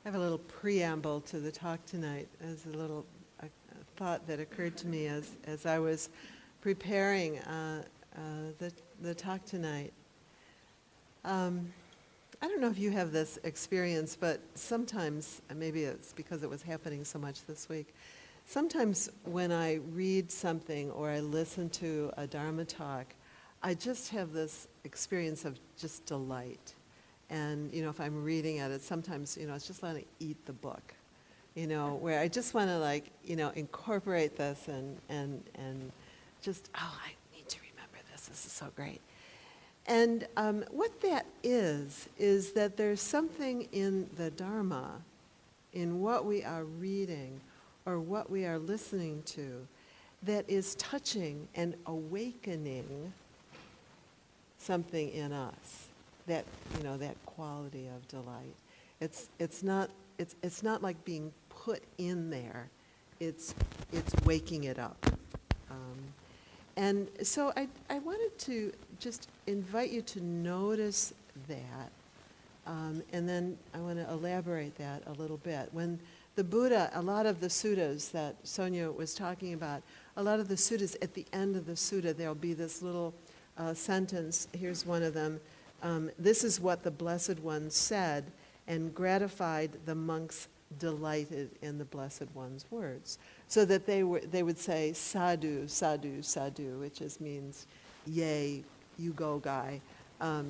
I have a little preamble to the talk tonight, as a little thought that occurred to me as I was preparing the talk tonight. I don't know if you have this experience, but sometimes, and maybe it's because it was happening so much this week, sometimes when I read something or I listen to a Dharma talk, I just have this experience of just delight. And, if I'm reading it, sometimes, it's just letting eat the book, where I just want to, incorporate this and just, I need to remember this. This is so great. And what that is that there's something in the Dharma, in what we are reading or what we are listening to, that is touching and awakening something in us. That that quality of delight. It's not like being put in there. It's waking it up. And so I wanted to just invite you to notice that, and then I want to elaborate that a little bit. When the Buddha, a lot of the suttas that Sonia was talking about, a lot of the suttas, at the end of the sutta, there'll be this little sentence. Here's one of them. This is what the Blessed One said, and gratified the monks delighted in the Blessed One's words. So that they would say, sadhu, sadhu, sadhu, which means, yay, you go, guy. But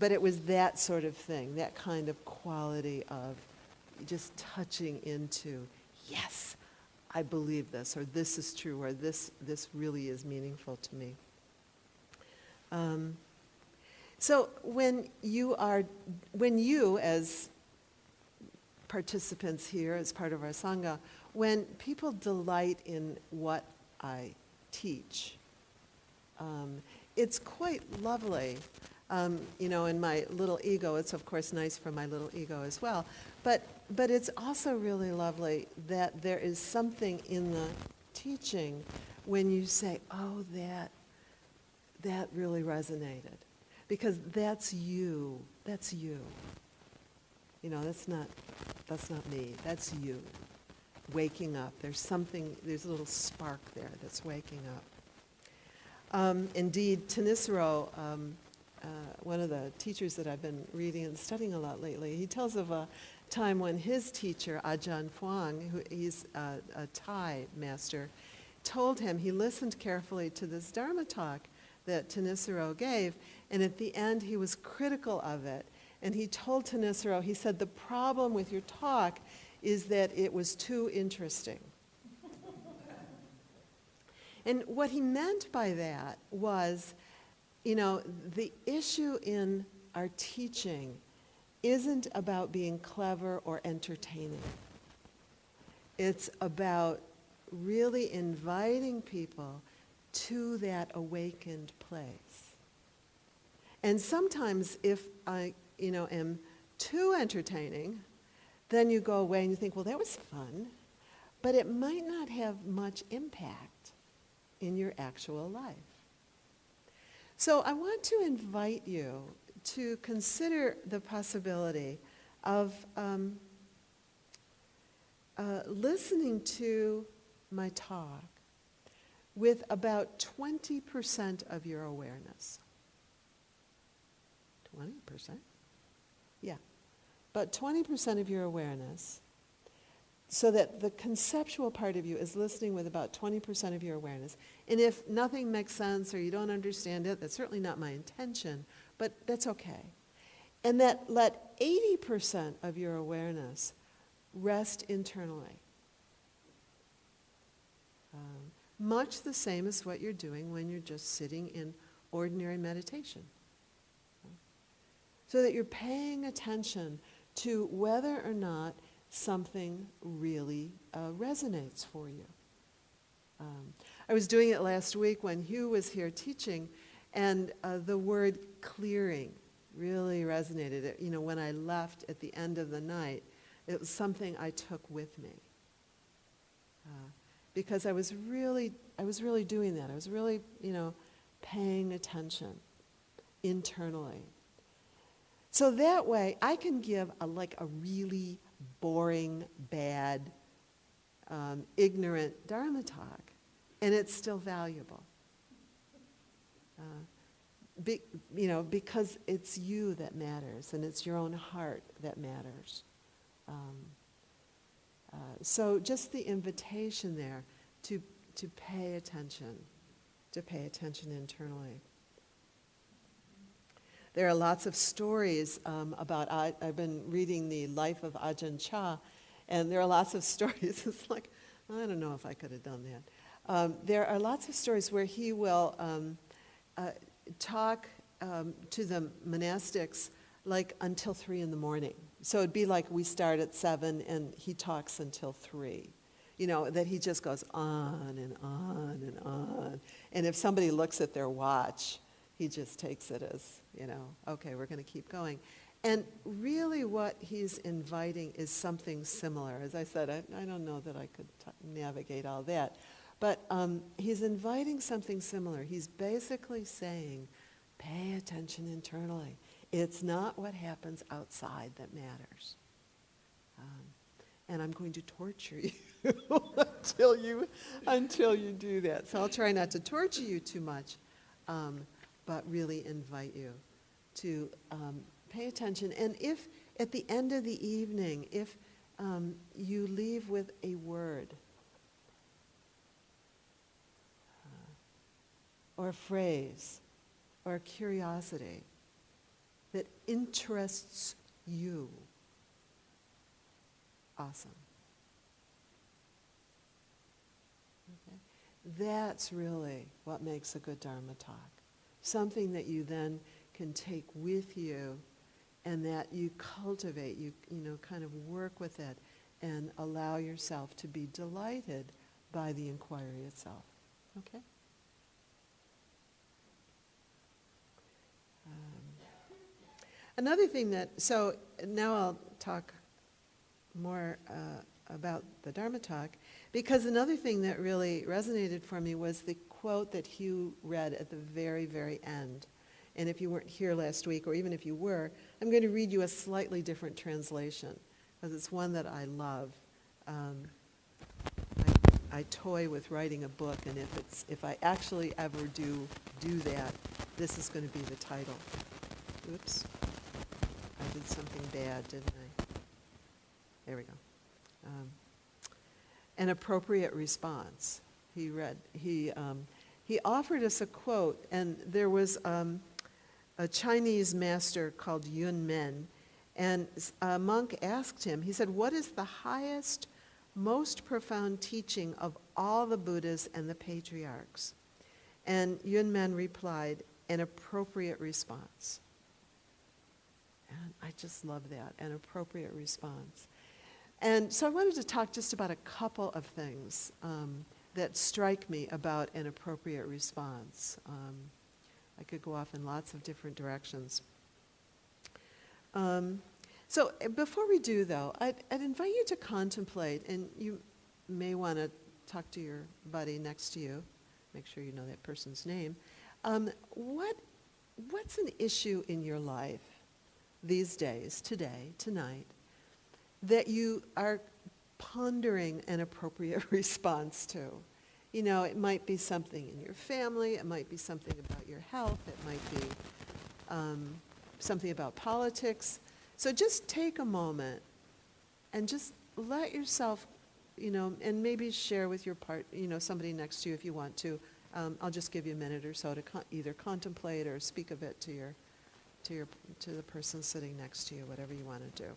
it was that sort of thing, that kind of quality of just touching into, yes, I believe this, or this is true, or this really is meaningful to me. So when you as participants here, as part of our Sangha, when people delight in what I teach, it's quite lovely. In my little ego, it's of course nice for my little ego as well, but it's also really lovely that there is something in the teaching when you say, oh, that really resonated, because that's you. That's you. That's not me. That's you. Waking up. There's a little spark there that's waking up. Indeed, Thanissaro, one of the teachers that I've been reading and studying a lot lately, he tells of a time when his teacher, Ajahn Phuong, he's a Thai master, told him, he listened carefully to this Dharma talk that Thanissaro gave, and at the end he was critical of it. And he told Thanissaro, he said, the problem with your talk is that it was too interesting. And what he meant by that was, the issue in our teaching isn't about being clever or entertaining. It's about really inviting people to that awakened place. And sometimes if I, am too entertaining, then you go away and you think, well, that was fun, but it might not have much impact in your actual life. So I want to invite you to consider the possibility of listening to my talk with about 20% of your awareness. 20%? Yeah. But 20% of your awareness, so that the conceptual part of you is listening with about 20% of your awareness. And if nothing makes sense or you don't understand it, that's certainly not my intention, but that's okay. And that let 80% of your awareness rest internally. Much the same as what you're doing when you're just sitting in ordinary meditation. So that you're paying attention to whether or not something really resonates for you. I was doing it last week when Hugh was here teaching, and the word clearing really resonated. When I left at the end of the night, it was something I took with me. Because I was really doing that. I was really, paying attention internally. So that way, I can give a really boring, bad, ignorant Dharma talk, and it's still valuable. Because it's you that matters, and it's your own heart that matters. So just the invitation there to pay attention internally. There are lots of stories about, I've been reading the life of Ajahn Chah, and there are lots of stories. It's like, I don't know if I could have done that. There are lots of stories where he will talk to the monastics like until 3 in the morning. So it'd be like we start at 7 and he talks until 3. That he just goes on and on and on. And if somebody looks at their watch, he just takes it as, okay, we're going to keep going. And really what he's inviting is something similar. As I said, I don't know that I could navigate all that. But he's inviting something similar. He's basically saying, pay attention internally. It's not what happens outside that matters. And I'm going to torture you until you do that. So I'll try not to torture you too much, but really invite you to pay attention. And if at the end of the evening, if you leave with a word or a phrase or a curiosity that interests you, awesome. Okay? That's really what makes a good Dharma talk. Something that you then can take with you and that you cultivate, you kind of work with it and allow yourself to be delighted by the inquiry itself. Okay? Another thing so now I'll talk more about the Dharma talk, because another thing that really resonated for me was the quote that Hugh read at the very, very end. And if you weren't here last week, or even if you were, I'm going to read you a slightly different translation, because it's one that I love. I toy with writing a book, and if I actually ever do that, this is going to be the title. Oops. I did something bad, didn't I? There we go. An appropriate response. He offered us a quote, and there was a Chinese master called Yun-Men, and a monk asked him, he said, what is the highest, most profound teaching of all the Buddhas and the patriarchs? And Yun-Men replied, an appropriate response. And I just love that, an appropriate response. And so I wanted to talk just about a couple of things that strike me about an appropriate response. I could go off in lots of different directions. So before we do, though, I'd invite you to contemplate, and you may want to talk to your buddy next to you, make sure you know that person's name. What's an issue in your life these days, today, tonight, that you are pondering an appropriate response to? It might be something in your family, it might be something about your health, it might be something about politics. So just take a moment and just let yourself, and maybe share with your somebody next to you if you want to. I'll just give you a minute or so to either contemplate or speak of it to the person sitting next to you, whatever you want to do.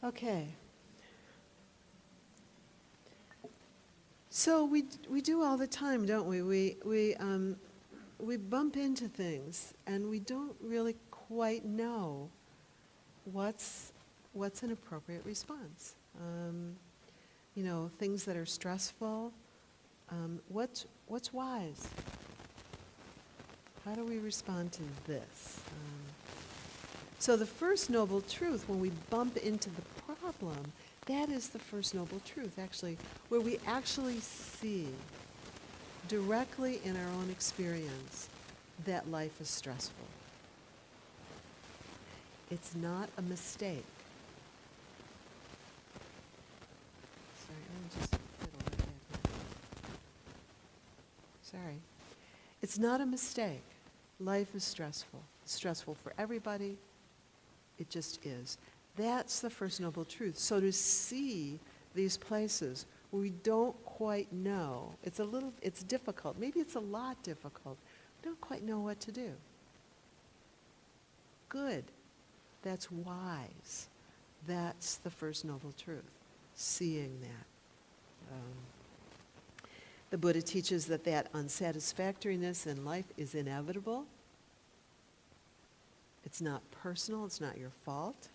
Okay. So we do all the time, don't we? We bump into things and we don't really quite know what's an appropriate response. Things that are stressful. What's wise? How do we respond to this? So the first noble truth, when we bump into the problem, that is the first noble truth, actually, where we actually see directly in our own experience that life is stressful. It's not a mistake. Sorry, let me just fiddle right back here. Sorry. It's not a mistake. Life is stressful. It's stressful for everybody. It just is. That's the first noble truth. So to see these places where we don't quite know, it's difficult. Maybe it's a lot difficult. We don't quite know what to do. Good. That's wise. That's the first noble truth, seeing that. The Buddha teaches that unsatisfactoriness in life is inevitable. It's not personal. It's not your fault.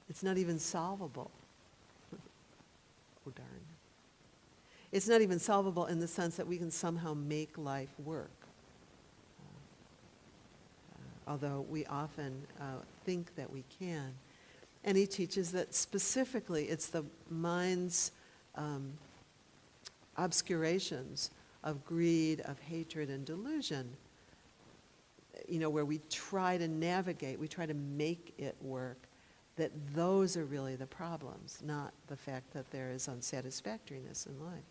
It's not even solvable. Oh, darn. It's not even solvable in the sense that we can somehow make life work. Although we often think that we can. And he teaches that specifically it's the mind's obscurations of greed, of hatred, and delusion, where we try to navigate, we try to make it work, that those are really the problems, not the fact that there is unsatisfactoriness in life.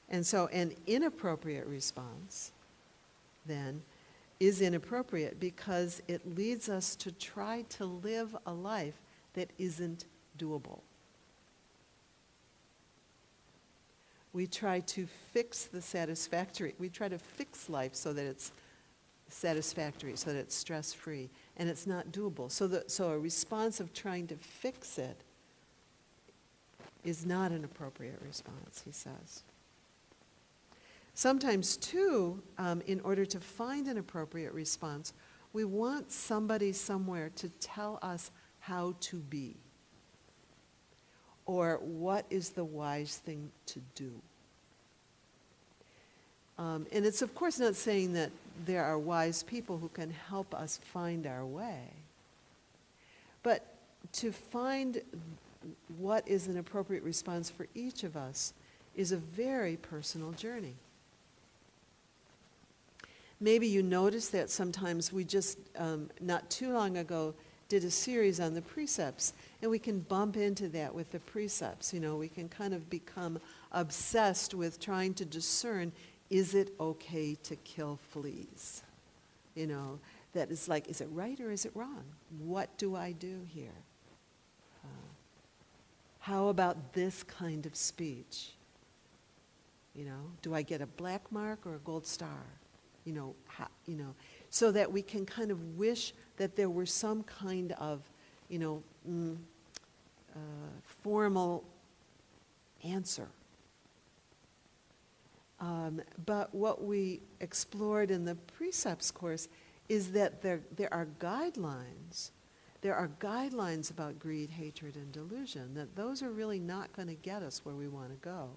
And so an inappropriate response, then, is inappropriate because it leads us to try to live a life that isn't doable. We try to fix we try to fix life so that it's satisfactory, so that it's stress-free, and it's not doable. So a response of trying to fix it is not an appropriate response, he says. Sometimes, too, in order to find an appropriate response, we want somebody somewhere to tell us how to be, or what is the wise thing to do. And it's, of course, not saying that there are wise people who can help us find our way, but to find what is an appropriate response for each of us is a very personal journey. Maybe you notice that sometimes we just, not too long ago, did a series on the precepts, and we can bump into that with the precepts. We can kind of become obsessed with trying to discern, is it okay to kill fleas? That is like, is it right or is it wrong? What do I do here? How about this kind of speech? Do I get a black mark or a gold star? So that we can kind of wish that there were some kind of, formal answer. But what we explored in the precepts course is that there are guidelines. There are guidelines about greed, hatred, and delusion, that those are really not going to get us where we want to go.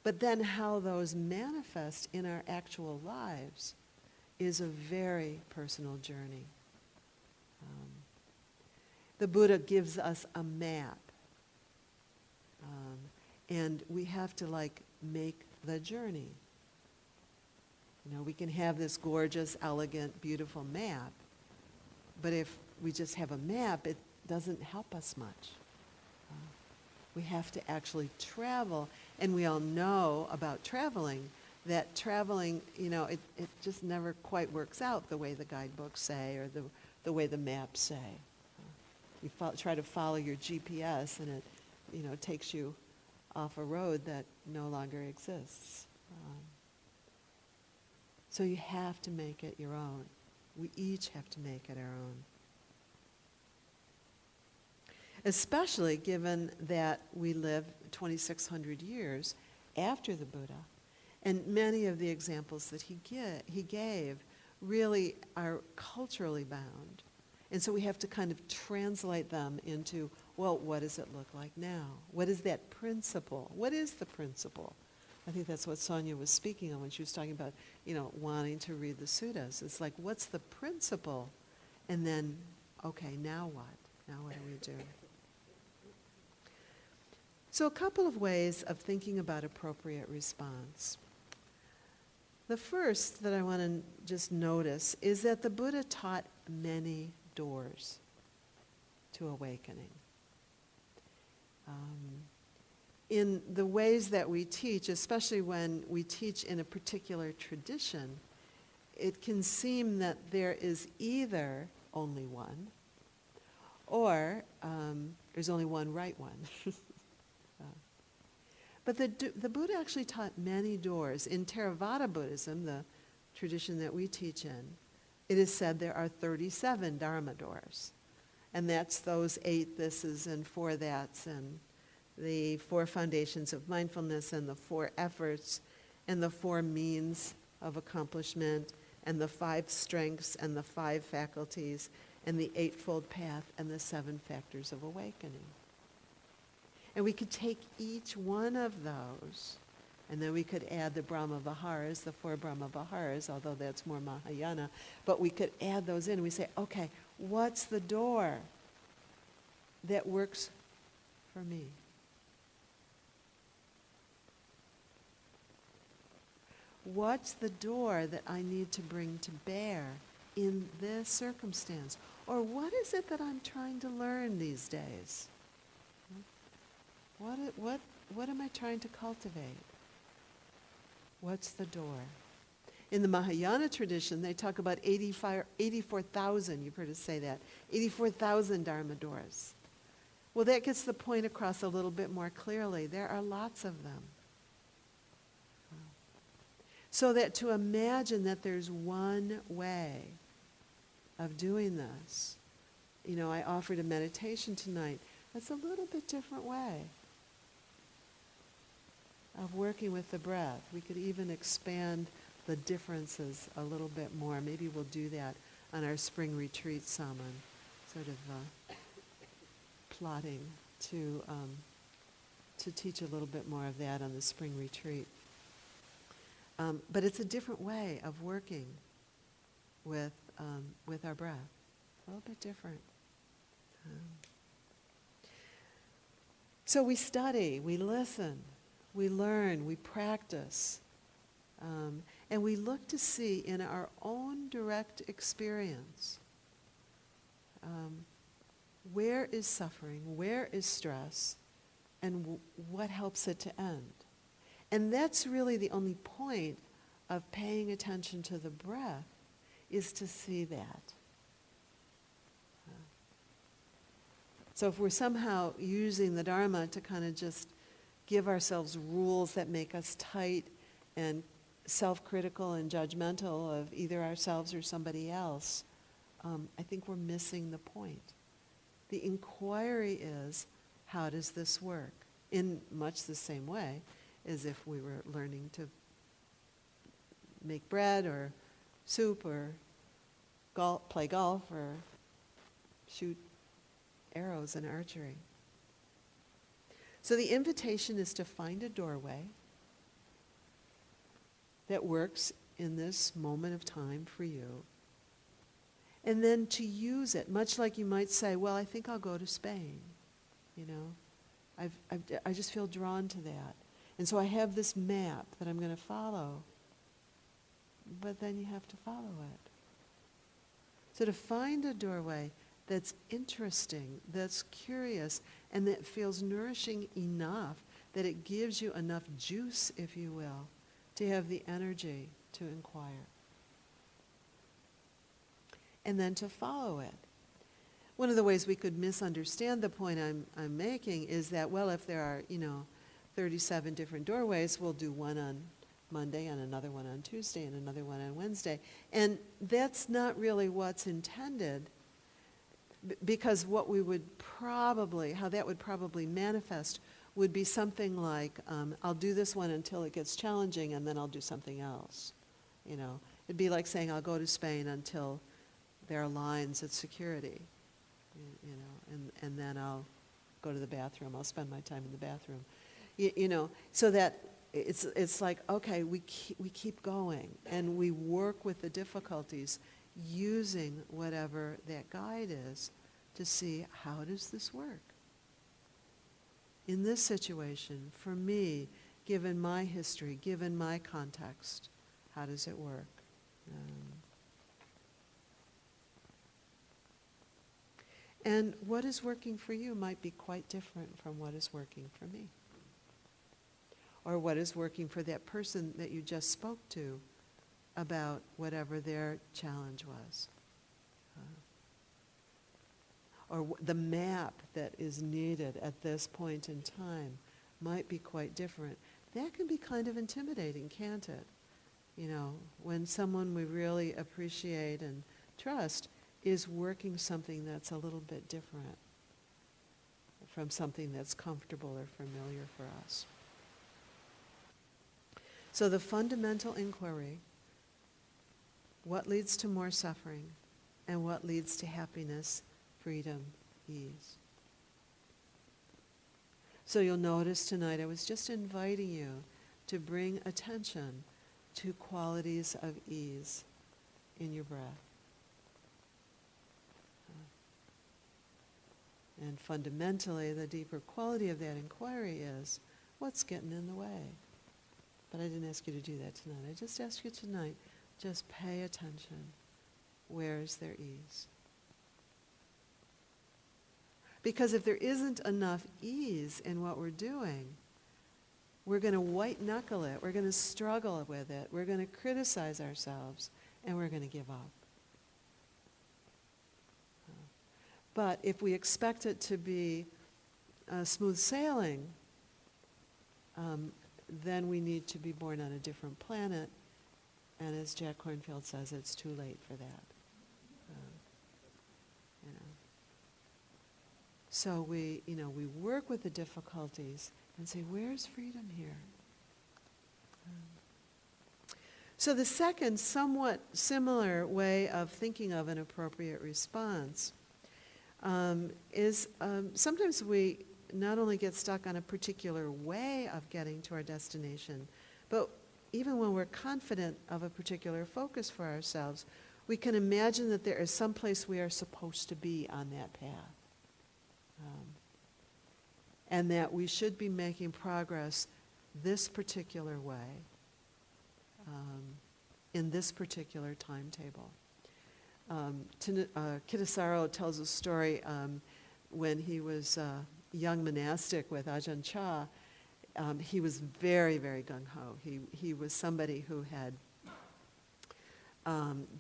But then how those manifest in our actual lives is a very personal journey. The Buddha gives us a map. And we have to make the journey. We can have this gorgeous, elegant, beautiful map, but if we just have a map, it doesn't help us much. We have to actually travel, and we all know about traveling, that traveling, it just never quite works out the way the guidebooks say or the way the maps say. You try to follow your GPS, and it takes you off a road that no longer exists. So you have to make it your own. We each have to make it our own. especially given that we live 2,600 years after the Buddha. And many of the examples that he gave really are culturally bound. And so we have to kind of translate them into, well, what does it look like now? What is that principle? What is the principle? I think that's what Sonia was speaking on when she was talking about, wanting to read the suttas. It's like, what's the principle? And then, okay, now what? Now what do we do? So a couple of ways of thinking about appropriate response. The first that I want to just notice is that the Buddha taught many doors to awakening. In the ways that we teach, especially when we teach in a particular tradition, it can seem that there is either only one, or there's only one right one. But the Buddha actually taught many doors. In Theravada Buddhism, the tradition that we teach in, it is said there are 37 Dharma doors. And that's those 8 thises and 4 that's, and the 4 foundations of mindfulness, and the 4 efforts, and the 4 means of accomplishment, and the 5 strengths, and the 5 faculties, and the 8-fold path, and the 7 factors of awakening. And we could take each one of those, and then we could add the Brahma Viharas, the 4 Brahma Viharas, although that's more Mahayana, but we could add those in, and we say, okay, what's the door that works for me? What's the door that I need to bring to bear in this circumstance? Or what is it that I'm trying to learn these days? What am I trying to cultivate? What's the door? In the Mahayana tradition, they talk about 84,000, you've heard us say that, 84,000 Dharma doors. Well, that gets the point across a little bit more clearly. There are lots of them. So that to imagine that there's one way of doing this, I offered a meditation tonight. That's a little bit different way of working with the breath. We could even expand the differences a little bit more. Maybe we'll do that on our spring retreat, Saman, sort of plotting to teach a little bit more of that on the spring retreat. But it's a different way of working with our breath, a little bit different. So we study, we listen, we learn, we practice, and we look to see in our own direct experience where is suffering, where is stress, and what helps it to end. And that's really the only point of paying attention to the breath, is to see that. So if we're somehow using the Dharma to kind of just give ourselves rules that make us tight and self-critical and judgmental of either ourselves or somebody else, I think we're missing the point. The inquiry is, how does this work? In much the same way as if we were learning to make bread or soup or play golf or shoot arrows in archery. So the invitation is to find a doorway that works in this moment of time for you, and then to use it, much like you might say, well, I think I'll go to Spain. I just feel drawn to that. And so I have this map that I'm going to follow, but then you have to follow it. So to find a doorway that's interesting, that's curious, and that feels nourishing enough that it gives you enough juice, if you will, to have the energy to inquire. And then to follow it. One of the ways we could misunderstand the point I'm making is that, well, if there are, 37 different doorways, we'll do one on Monday and another one on Tuesday and another one on Wednesday. And that's not really what's intended. because how that would probably manifest would be something like, I'll do this one until it gets challenging, and then I'll do something else. It'd be like saying, I'll go to Spain until there are lines at security, and then I'll go to the bathroom. I'll spend my time in the bathroom, so that it's like, okay, we keep going, and we work with the difficulties using whatever that guide is to see, how does this work? In this situation, for me, given my history, given my context, how does it work? And what is working for you might be quite different from what is working for me. Or what is working for that person that you just spoke to about whatever their challenge was. Or the map that is needed at this point in time might be quite different. That can be kind of intimidating, can't it? When someone we really appreciate and trust is working something that's a little bit different from something that's comfortable or familiar for us. So the fundamental inquiry, what leads to more suffering and what leads to happiness, freedom, ease. So you'll notice tonight I was just inviting you to bring attention to qualities of ease in your breath. And fundamentally, the deeper quality of that inquiry is, what's getting in the way? But I didn't ask you to do that tonight. I just asked you tonight, just pay attention. Where is there ease? Because if there isn't enough ease in what we're doing, we're going to white knuckle it, we're going to struggle with it, we're going to criticize ourselves, and we're going to give up. But if we expect it to be smooth sailing, then we need to be born on a different planet, and as Jack Kornfield says, it's too late for that. So we work with the difficulties and say, where's freedom here? So the second, somewhat similar way of thinking of an appropriate response is sometimes we not only get stuck on a particular way of getting to our destination, but even when we're confident of a particular focus for ourselves, we can imagine that there is some place we are supposed to be on that path. And that we should be making progress this particular way, in this particular timetable. Kittisaro tells a story when he was a young monastic with Ajahn Chah. He was very, very gung-ho. He was somebody who had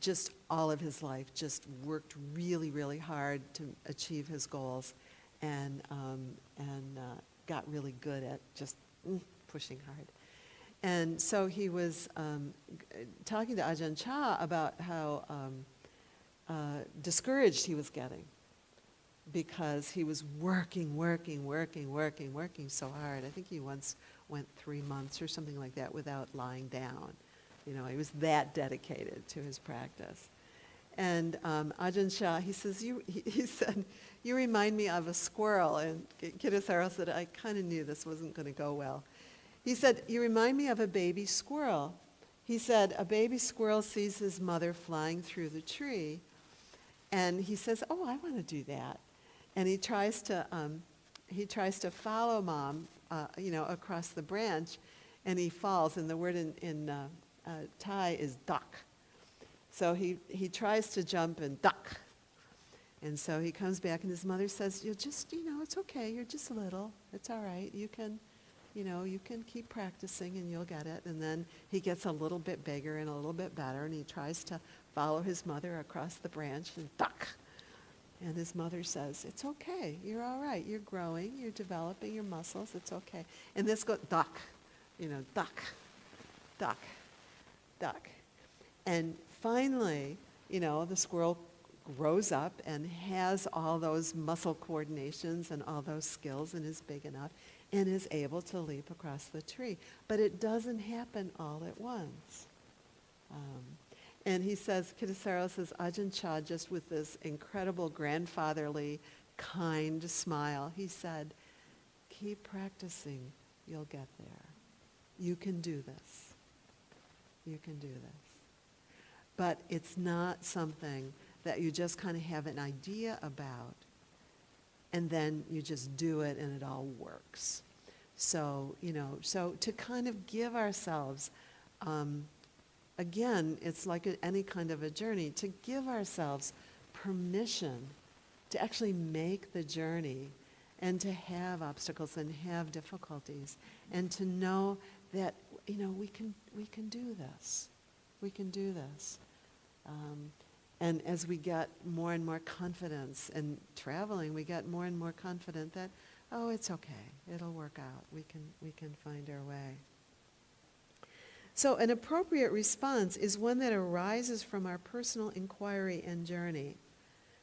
just all of his life just worked really, really hard to achieve his goals, and got really good at just pushing hard. And so he was talking to Ajahn Chah about how discouraged he was getting because he was working so hard. I think he once went 3 months or something like that without lying down. He was that dedicated to his practice. And Ajahn Chah, he said, you remind me of a squirrel. And Kittisaro said, I kind of knew this wasn't going to go well. He said, you remind me of a baby squirrel. He said, a baby squirrel sees his mother flying through the tree, and he says, oh, I want to do that. And he tries to follow mom, across the branch, and he falls. And the word in Thai is duck. So he tries to jump and duck. And so he comes back, and his mother says, it's okay. You're just little. It's all right. You can keep practicing and you'll get it. And then he gets a little bit bigger and a little bit better, and he tries to follow his mother across the branch and duck. And his mother says, it's okay. You're all right. You're growing. You're developing your muscles. It's okay. And this goes duck, duck, duck, duck. And finally, the squirrel grows up and has all those muscle coordinations and all those skills and is big enough and is able to leap across the tree. But it doesn't happen all at once. And he says, Kittisaro says, Ajahn Chah, just with this incredible grandfatherly, kind smile, he said, keep practicing, you'll get there. You can do this. You can do this. But it's not something that you just kind of have an idea about and then you just do it and it all works. So, so to kind of give ourselves, again, it's like any kind of a journey, to give ourselves permission to actually make the journey and to have obstacles and have difficulties and to know that, we can do this. We can do this. And as we get more and more confidence in traveling, we get more and more confident that, oh, it's okay. It'll work out. We can find our way. So an appropriate response is one that arises from our personal inquiry and journey,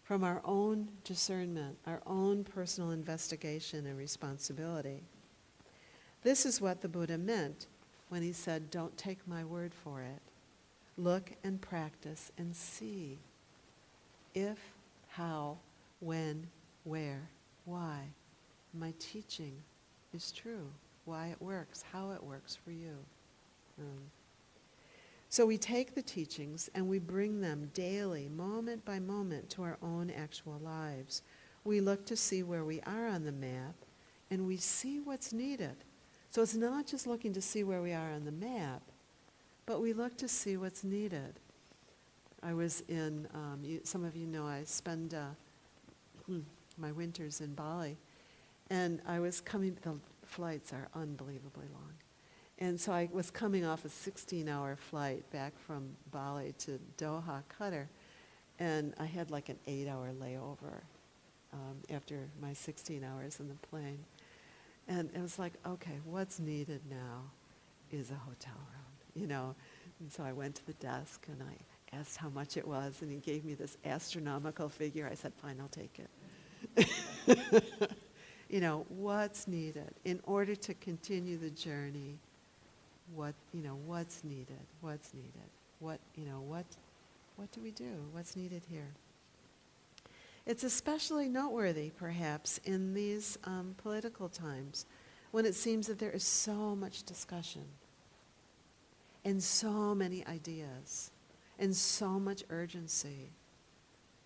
from our own discernment, our own personal investigation and responsibility. This is what the Buddha meant when he said, don't take my word for it. Look and practice and see if, how, when, where, why my teaching is true, why it works, how it works for you. So we take the teachings and we bring them daily, moment by moment, to our own actual lives. We look to see where we are on the map and we see what's needed. So it's not just looking to see where we are on the map, but we look to see what's needed. I was in, some of you know I spend my winters in Bali, and I was coming, the flights are unbelievably long. And so I was coming off a 16-hour flight back from Bali to Doha, Qatar, and I had like an 8-hour layover after my 16 hours in the plane. And it was like, okay, what's needed now is a hotel room, And so I went to the desk and I asked how much it was, and he gave me this astronomical figure. I said, fine, I'll take it. What's needed in order to continue the journey? What's needed? What's needed? What do we do? What's needed here? It's especially noteworthy, perhaps, in these political times when it seems that there is so much discussion and so many ideas and so much urgency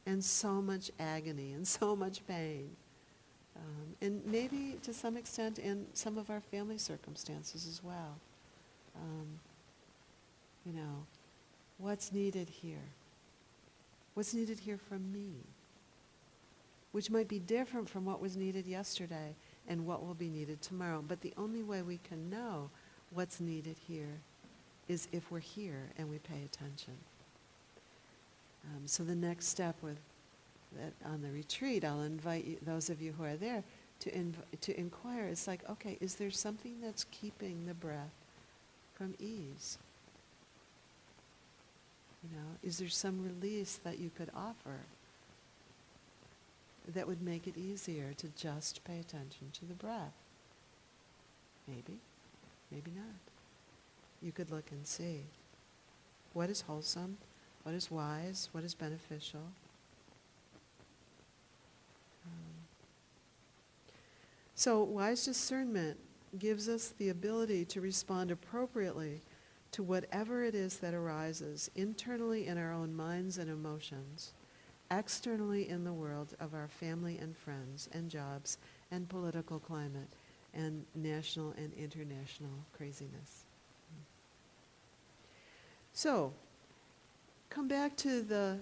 and so much agony and so much pain. And maybe to some extent in some of our family circumstances as well. What's needed here? What's needed here from me? Which might be different from what was needed yesterday and what will be needed tomorrow. But the only way we can know what's needed here is if we're here and we pay attention. So the next step on the retreat, I'll invite you, those of you who are there, to inquire. It's like, okay, is there something that's keeping the breath from ease? Is there some release that you could offer that would make it easier to just pay attention to the breath? Maybe, maybe not. You could look and see what is wholesome, what is wise, what is beneficial. So wise discernment gives us the ability to respond appropriately to whatever it is that arises internally in our own minds and emotions, externally in the world of our family and friends and jobs and political climate and national and international craziness. So, come back to the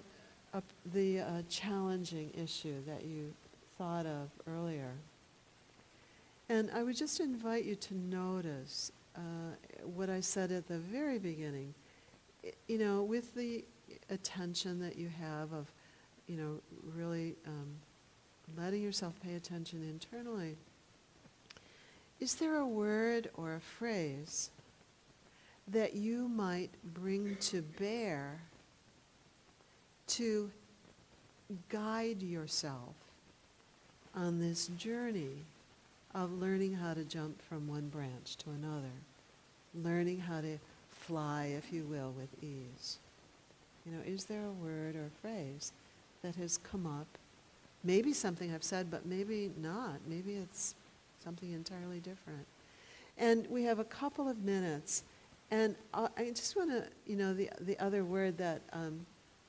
challenging issue that you thought of earlier. And I would just invite you to notice what I said at the very beginning. With the attention that you have of, really letting yourself pay attention internally, is there a word or a phrase that you might bring to bear to guide yourself on this journey of learning how to jump from one branch to another, learning how to fly, if you will, with ease. Is there a word or a phrase that has come up? Maybe something I've said, but maybe not. Maybe it's something entirely different. And we have a couple of minutes, and I just want to, the other word that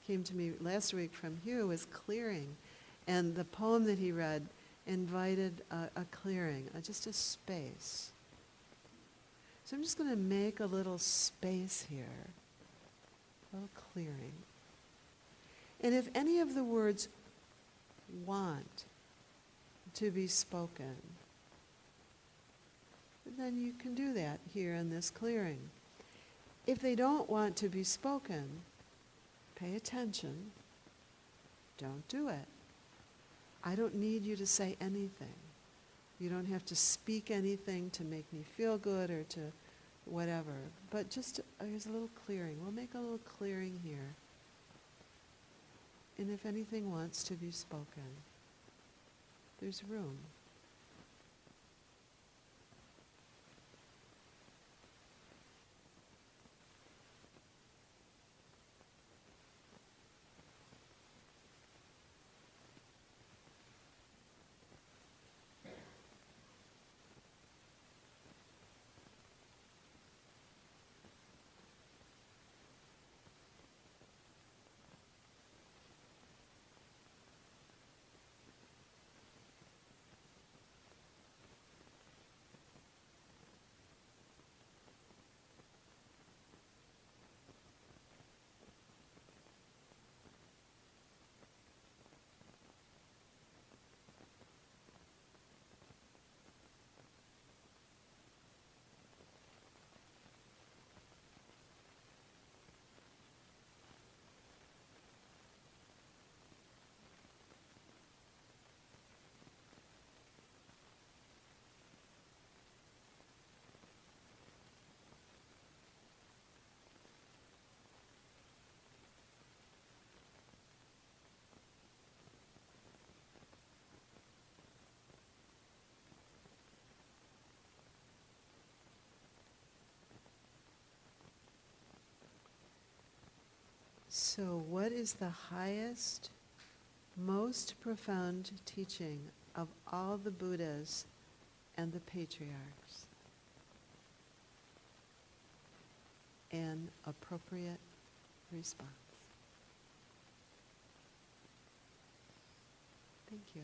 came to me last week from Hugh was clearing. And the poem that he read invited a clearing, just a space. So I'm just going to make a little space here, a little clearing. And if any of the words want to be spoken, then you can do that here in this clearing. If they don't want to be spoken, pay attention. Don't do it. I don't need you to say anything. You don't have to speak anything to make me feel good or to whatever. But just, here's a little clearing. We'll make a little clearing here. And if anything wants to be spoken, there's room. So what is the highest, most profound teaching of all the Buddhas and the patriarchs? An appropriate response. Thank you.